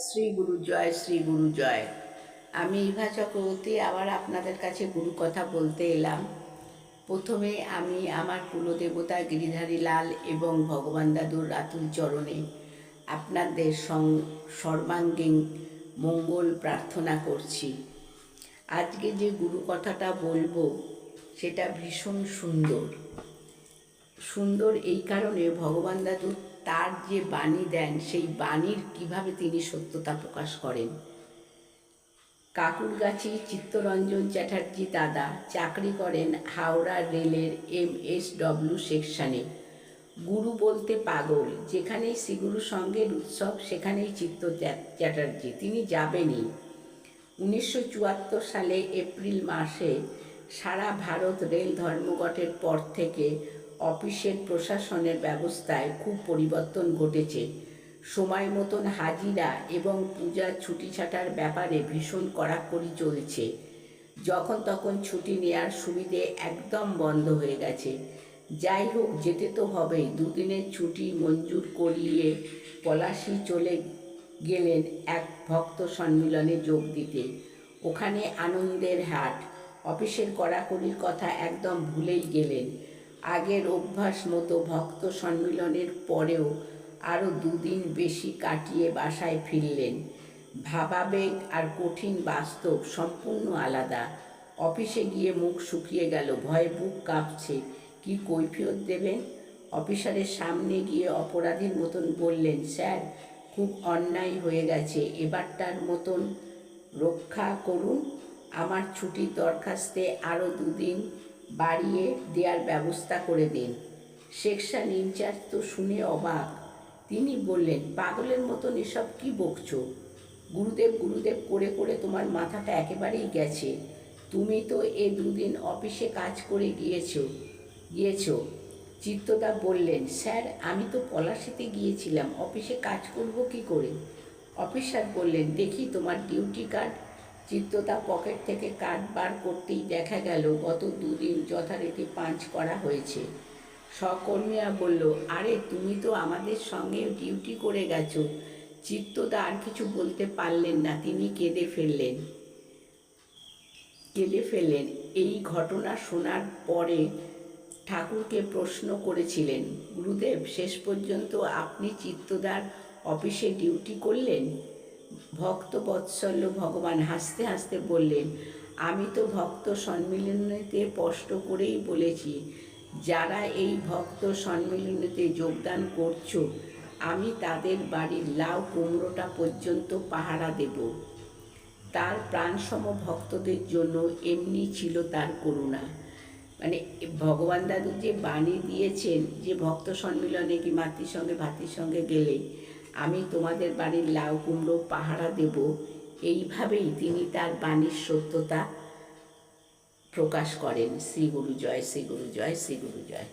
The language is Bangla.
শ্রী গুরু জয়, শ্রী গুরু জয়। আমি ইভা চক্রবর্তী আবার আপনাদের কাছে গুরু কথা বলতে এলাম। প্রথমে আমি আমার কুলদেবতা গিরিধারী লাল এবং ভগবান দাদুর রাতুল চরণে আপনাদের সর্বাঙ্গীন মঙ্গল প্রার্থনা করছি। আজকে যে গুরু কথাটা বলবো সেটা ভীষণ সুন্দর। সুন্দর এই কারণে ভগবান দাদু তার যে বাণী দেন সেই বাণীর কিভাবে তিনি সত্যতা প্রকাশ করেন। কাকুরগাছি চিত্তরঞ্জন চ্যাটার্জি দাদা চাকরি করেন হাওড়া রেলের MSW সেকশনে। গুরু বলতে পাগল, যেখানেই শ্রীগুরু সঙ্গের উৎসব সেখানেই চিত্ত চ্যাটার্জি, তিনি যাবেনই। 1974 সালে এপ্রিল মাসে সারা ভারত রেল ধর্মঘটের পর থেকে অফিসের প্রশাসনের ব্যবস্থায় খুব পরিবর্তন ঘটেছে। সময় মতন হাজিরা এবং পূজার ছুটি ছাটার ব্যাপারে ভীষণ কড়াকড়ি চলছে। যখন তখন ছুটি নেওয়ার সুবিধে একদম বন্ধ হয়ে গেছে। যাই হোক, যেতে তো হবেই। দুদিনের ছুটি মঞ্জুর করিয়ে পলাশী চলে গেলেন এক ভক্ত সম্মিলনে যোগ দিতে। ওখানে আনন্দের হাট। অফিসের কড়াকড়ির কথা একদম ভুলেই গেলেন। আগের অভ্যাস মতো ভক্ত সম্মিলনের পরেও আরও দুদিন বেশি কাটিয়ে বাসায় ফিরলেন। ভাবাবেগ আর কঠিন বাস্তব সম্পূর্ণ আলাদা। অফিসে গিয়ে মুখ শুকিয়ে গেল, ভয়ে বুক কাঁপছে। কি কৈফিয়ত দেবেন? অফিসারের সামনে গিয়ে অপরাধীর মতন বললেন, স্যার, খুব অন্যায় হয়ে গেছে, এবারটার মতন রক্ষা করুন। আমার ছুটির দরখাস্তে আরও দুদিন বাড়িয়ে দেওয়ার ব্যবস্থা করে দিন। সেকশন ইনচার্জ তো শুনে অবাক। তিনি বললেন, পাগলের মতন এসব কি বকছো? গুরুদেব গুরুদেব করে করে তোমার মাথাটা একেবারেই গেছে। তুমি তো এ দুদিন অফিসে কাজ করে গিয়েছো। চিত্তদা বললেন, স্যার, আমি তো পলাশীতে গিয়েছিলাম, অফিসে কাজ করব কি করে? অফিসার বললেন, দেখি তোমার ডিউটি কার্ড। চিত্তদা পকেট থেকে কার্ড বার করতেই দেখা গেল গত দুদিন যথারীতি পাঞ্চ করা হয়েছে। সহকর্মীরা বলল, আরে তুমি তো আমাদের সঙ্গে ডিউটি করে গেছো। চিত্তদা আর কিছু বলতে পারলেন না, তিনি কেঁদে ফেললেন। এই ঘটনা শোনার পরে ঠাকুরকে প্রশ্ন করেছিলেন, গুরুদেব, শেষ পর্যন্ত আপনি চিত্তদার অফিসে ডিউটি করলেন? ভক্তবৎসল্য ভগবান হাসতে হাসতে বললেন, আমি তো ভক্ত সম্মিলনীতে স্পষ্ট করেই বলেছি, যারা এই ভক্ত সম্মিলনীতে যোগদান করছো, আমি তাদের বাড়ির লাউ কুমড়োটা পর্যন্ত পাহারা দেব। তার প্রাণসম ভক্তদের জন্য এমনি ছিল তার করুণা। মানে ভগবান দাদু যে বাণী দিয়েছেন যে ভক্ত সম্মিলনে কি মাতৃর সঙ্গে ভাতৃর সঙ্গে গেলে আমি তোমাদের বাড়ির লাউ কুমড়ো পাহারা দেব, এইভাবেই তিনি তার বাণীর সত্যতা প্রকাশ করেন। শ্রী গুরু জয়, শ্রী গুরু জয়, শ্রী গুরু জয়।